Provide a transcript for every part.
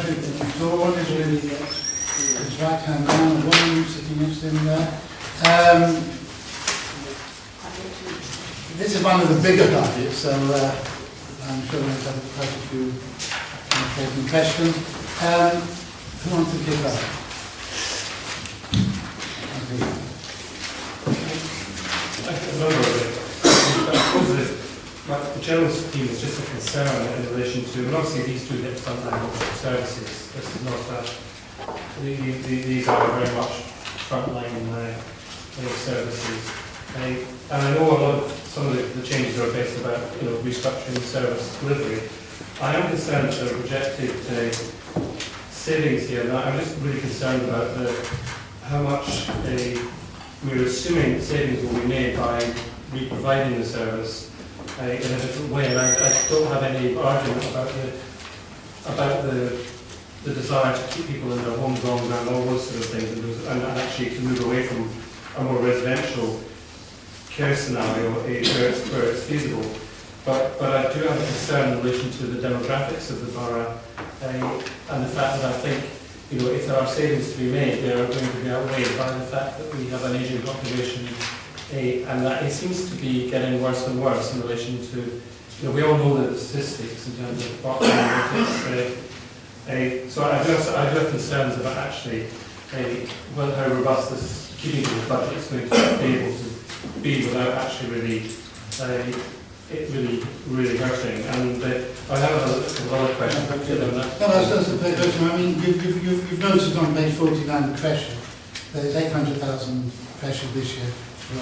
Patrick, that Dawn is really his right hand man, the woman sitting next to him there. This is one of the bigger budgets, so I'm sure we'll have quite a few important questions. Who wants to kick off? The general scheme is just a concern in relation to, and obviously these two hit frontline services. This is not these are very much frontline services. And I know a lot of some of the changes are based about restructuring service delivery. I am concerned that there are projected savings here, and I'm just really concerned about how much we're assuming savings will be made by re-providing the service in a different way. And I don't have any argument about the desire to keep people in their homes longer and all those sort of things, and actually to move away from a more residential care scenario where it's feasible. But I do have a concern in relation to the demographics of the borough and the fact that I think if there are savings to be made, they are going to be outweighed by the fact that we have an ageing population, and that it seems to be getting worse and worse in relation to, we all know the statistics in terms of population. So I do have concerns about actually how robust this keeping the budget is going to be able to be without actually really hurting. And I have a couple of other questions. No, that's a fair question. I mean, you've noticed on page 49 the pressure. There's 800,000 pressure this year for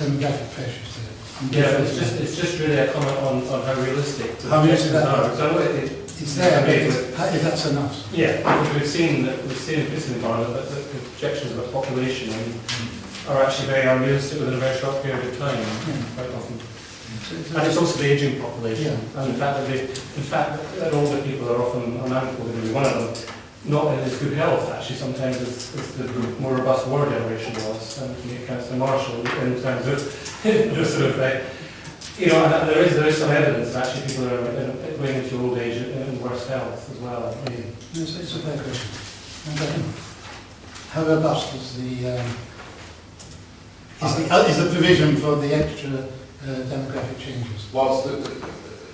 demographic pressures there. Yeah, it's just really a comment on how realistic the projections are. So it's there, if that's enough. Yeah, because we've seen in this environment that the projections about population are actually very unrealistic within a very short period of time, quite often. And it's also the ageing population, and the fact that older people are often, and I'm going to be one of them, not in as good health actually sometimes as the more robust war generation was, and Councillor Marshall in terms of sort of and there is some evidence that actually people are going into old age in worse health as well. It's a fair question. Okay. How robust is the provision for the extra demographic changes? Well, it's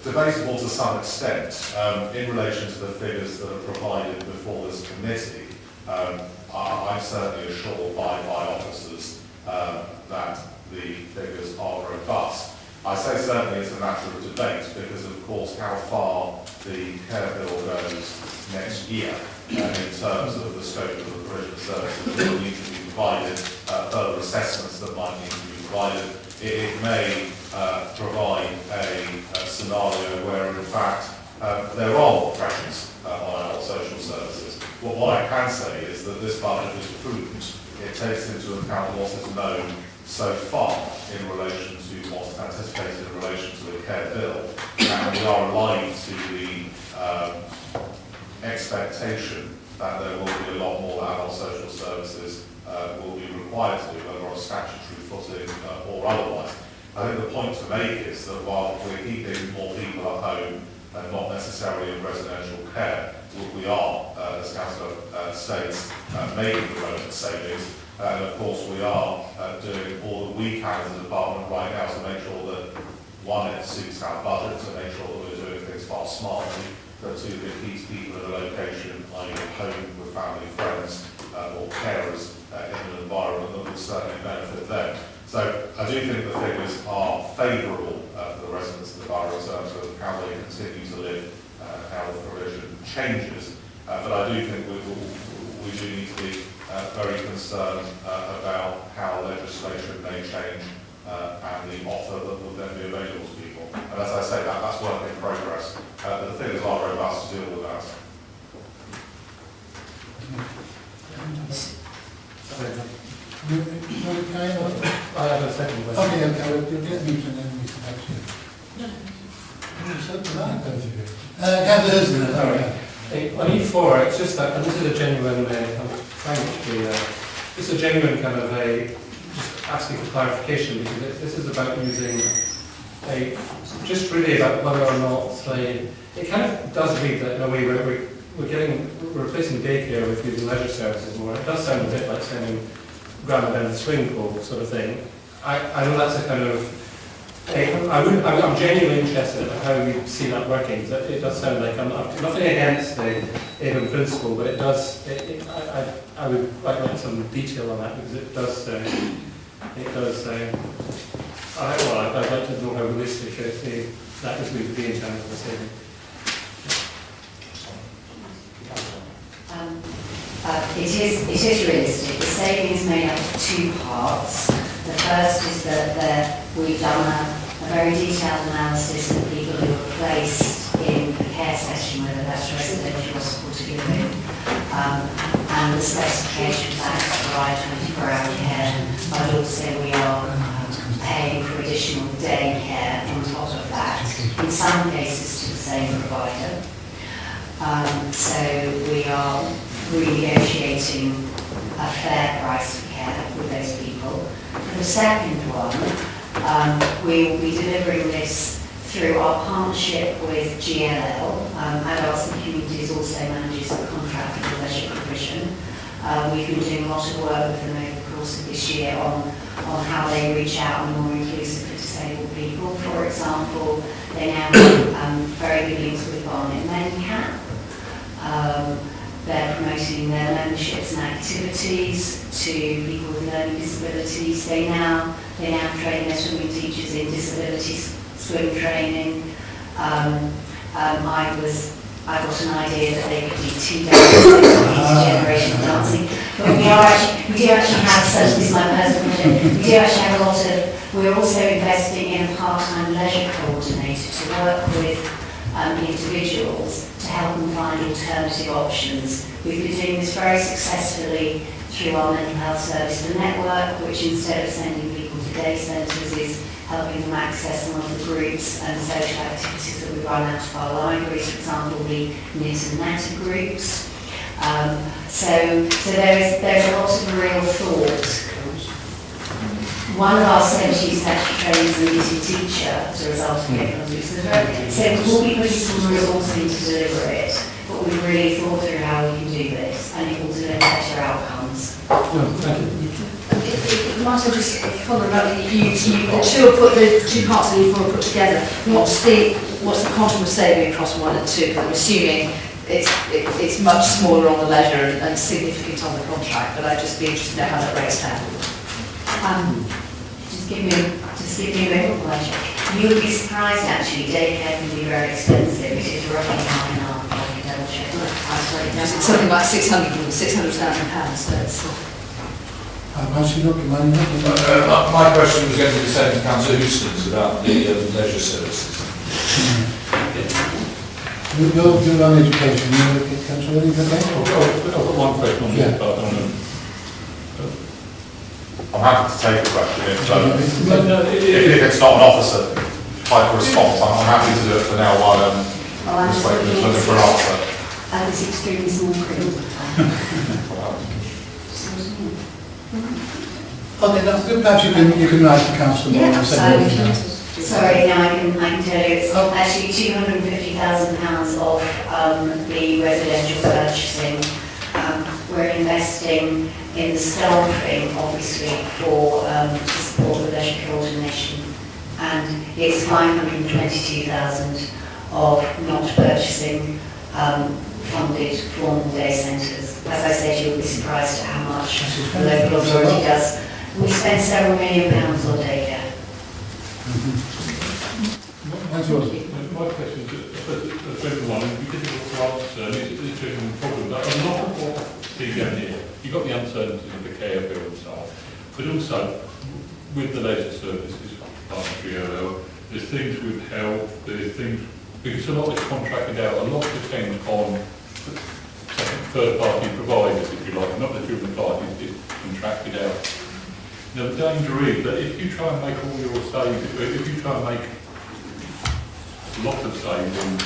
debatable to some extent in relation to the figures that are provided before this committee. I'm certainly assured by officers that the figures are robust. I say certainly it's a matter of debate because, of course, how far the care bill goes next year in terms of the scope of the provision services that will need to be provided, further assessments that might need to be provided. It may provide a scenario where, in fact, there are pressures on our social services. What I can say is that this budget is prudent. It takes into account what is known so far in relation to what's anticipated in relation to the care bill, and we are alive to the expectation that there will be a lot more that adult social services will be required to do, whether on a statutory footing or otherwise. I think the point to make is that while we're keeping more people at home and not necessarily in residential care, we are, as Councillor states, making the relevant savings. And of course we are doing all that we can as a department right now to make sure that, one, it suits our budget, to make sure that we're doing things far smartly, but two, it keeps people in a location, either home with family, friends, or carers in an environment that will certainly benefit them. So I do think the figures are favourable for the residents of the borough in terms of how they continue to live, how the provision changes. But I do think we do need to be very concerned about how legislation may change and the offer that will then be available to people. And as I say, that's work in progress. The figures are robust to deal with that. I have a second question. Okay, you'll get me to then we come back to you. So polite, both of you. Councillor Husband, all right. On E4, it's just that, and this is a genuine, I'm trying to be, this is a genuine kind of just asking for clarification, because this is about using just really about whether or not, it kind of does read that in a way where we're replacing daycare with using leisure services more. It does sound a bit like sending grandma down the swimming pool sort of thing. I know that's a kind of, I'm genuinely interested in how you see that working. It does sound like, I'm nothing against the in principle, but it does, I would quite like some detail on that, because it does, I'd like to know how realistic that is going to be in terms of the saving. It is realistic. The saving is made up of two parts. The first is that we've done a very detailed analysis of people who are placed in a care session, whether that's residential or supported living, and the specification of that to provide 24-hour care, but also we are paying for additional day care on top of that, in some cases to the same provider. So we are renegotiating a fair price for care with those people. For the second one, we will be delivering this through our partnership with GLL. Adults and Communities also manages the contract for leisure provision. We've been doing a lot of work with them over the course of this year on how they reach out and more inclusive for disabled people. For example, they now have very good links with Barnet Men Camp. They're promoting their memberships and activities to people with learning disabilities. They now train their swimming teachers in disability swim training. I got an idea that they could do 2 days of generational dancing. But we do actually have, so this is my personal project, we do actually have a lot of, we're also investing in a part-time leisure coordinator to work with individuals to help them find alternative options. We've been doing this very successfully through our mental health service network, which instead of sending people to day centres is helping them access some of the groups and social activities that we run out of our libraries, for example, the knit and natter groups. So there's a lot of real thought. One of our services actually trains a knitting teacher as a result of it. So we'll be putting some resources in to deliver it, but we've really thought through how we can do this, and it will deliver better outcomes. Thank you. Martin, just following up, the two parts that you've put together, what's the quantum of saving across 1 and 2? I'm assuming it's much smaller on the leisure and significant on the contract, but I'd just be interested to know how that breaks down. Just give me a bit of pleasure. You would be surprised actually, daycare can be very expensive. It is roughly half and half, like a double check. It's something like £600,000, so it's... My question was going to be the same as Councillor Houston's about the leisure services. You're on education, Councillor, is that right? I've got one question on this part. I'm happy to take the question if it's not an officer type response. I'm happy to do it for now while I'm just looking for an answer. It's extremely small print. Okay, perhaps you can write to Council. Yeah, sorry, now I can tell you it's actually £250,000 of the residential purchasing. We're investing in the staffing, obviously, to support the leisure coordination, and it's 522,000 of not purchasing funded formal day centres. As I said, you'll be surprised at how much the local authority does. We spend several £million on daycare. That's yours. My question is a simple one, and because it's answer, and it's a problem, but a lot of what is here, you've got the uncertainties of the care bill and so on, but also with the leisure services, there's things with health, there's things, because a lot is contracted out, a lot depends on third-party providers, if you like, not the children parties, it's contracted out. Now, the danger is that if you try and make all your savings, if you try and make a lot of savings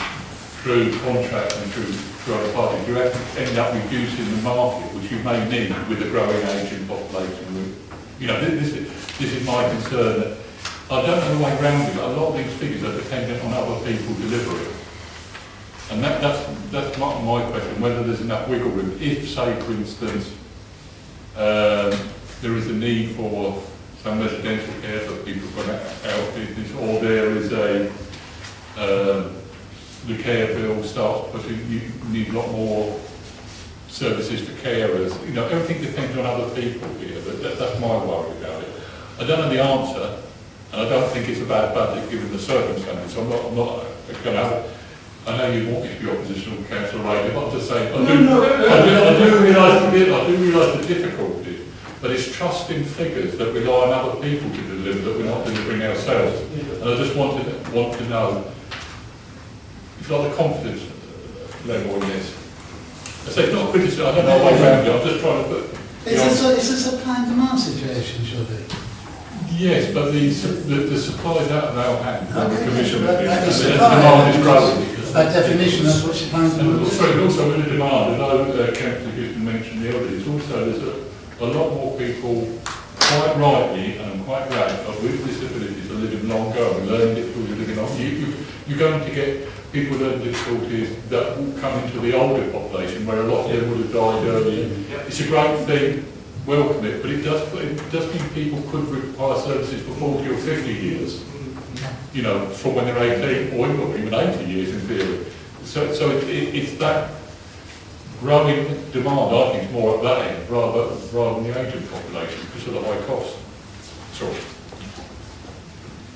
through contract and through other parties, you actually end up reducing the market, which you may need with a growing aging population. You know, this is my concern. That I don't know the way around it, but a lot of these figures are dependent on other people delivering. And that's my question, whether there's enough wiggle room. If, say, for instance, there is a need for some residential care for people who've gone out of business, or there is the care bill starts putting, you need a lot more services for carers. You know, everything depends on other people here, but that's my worry about it. I don't know the answer, and I don't think it's a bad budget given the circumstances. I'm not going to. I know you want me to be oppositional, Councillor Ray, but I'm just saying, I do realise the difficulty, but it's trusting figures that rely on other people to deliver that we're not delivering ourselves. And I just want to know, if you like, the confidence level in this. I say it's not criticism, I don't know why around it, I'm just trying to put... Is this a supply and demand situation, surely? Yes, but the supply is out of our hands, the Okay, commission, but and that is the supply. demand is growing. By definition, that's what supply and demand is. And also with the demand, although Councillor Houston mentioned the elders, also there's a lot more people, quite rightly, and I'm quite glad, with disabilities are living longer and learning difficulties living longer. You're going to get people with learning difficulties that will come into the older population where a lot of them would have died earlier. It's a great thing, welcome it, but it does mean people could require services for 40 or 50 years. You know, from when they're 18 or even 80 years in theory. So it's that growing demand, I think, more at that end rather than the aging population because of the high cost. Sorry.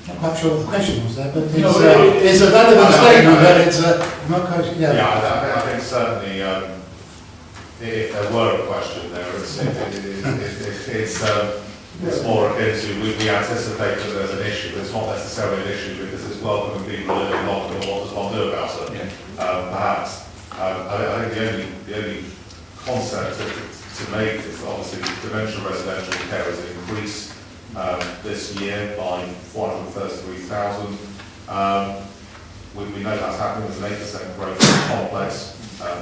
Not quite sure what the question was there, but it's, No, it's a relevant statement, but it's not quite, yeah. Yeah, I think certainly, if there were a question there, it's more akin to, we anticipate that there's an issue, but it's not necessarily an issue because it's welcoming people living longer and what does one do about it. Yeah. Perhaps, I think the only concept to make is obviously dementia residential care has increased this year by 433,000. We know that's happening, there's an 8% growth in complex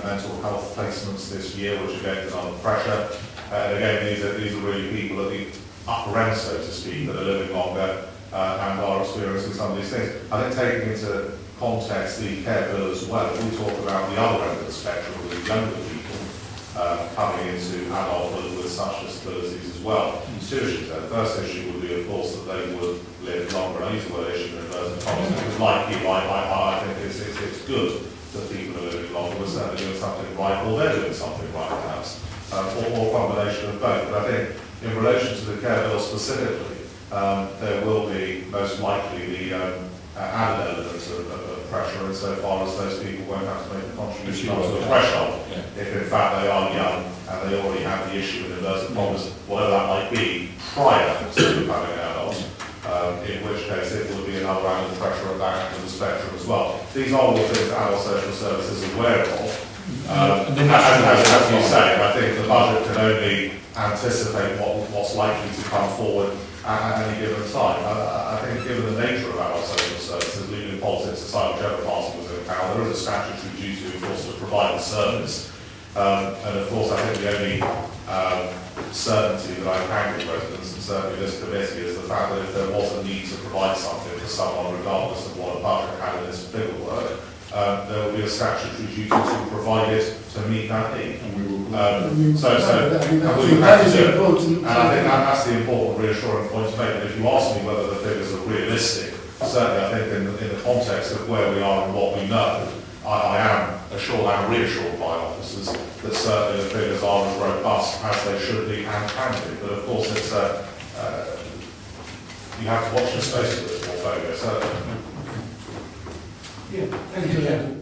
mental health placements this year, which again is under pressure. And again, these are really people at the upper end, so to speak, that are living longer and are experiencing some of these things. I think taking into context the care bill as well, if we talk about the other end of the spectrum with younger people coming into adulthood with such disabilities as well. Two issues there. The first issue would be, of course, that they would live longer. And I use the word issue in inverted commas because, like you, I think it's good that people are living longer. We're certainly doing something right, or they're doing something right, perhaps, or a combination of both. But I think in relation to the care bill specifically, there will be most likely the added elements of pressure insofar as those people won't have to make a contribution up to the threshold. If in fact they are young and they already have the issue in inverted commas, whatever that might be, prior to becoming adults, in which case it would be another round of pressure at that end of the spectrum as well. These are all the things that adult social services are aware of. As you say, I think the budget can only anticipate what's likely to come forward at any given time. I think given the nature of our social services, leaving politics aside, whichever party was in power, there is a statutory duty, of course, to provide the service. And of course, I think the only certainty that I can give residents, and certainly this committee, is the fact that if there was a need to provide something for someone, regardless of what a budget had in its figure work, there will be a statutory duty to provide it to meet that need. And we will. And we have to do it. And I think that's the important reassuring point to make. And if you ask me whether the figures are realistic, certainly I think in the context of where we are and what we know, I am assured and reassured by officers that certainly the figures are as robust as they should be and can be. But of course, it's you have to watch the space of this portfolio, certainly. Yeah, thank you.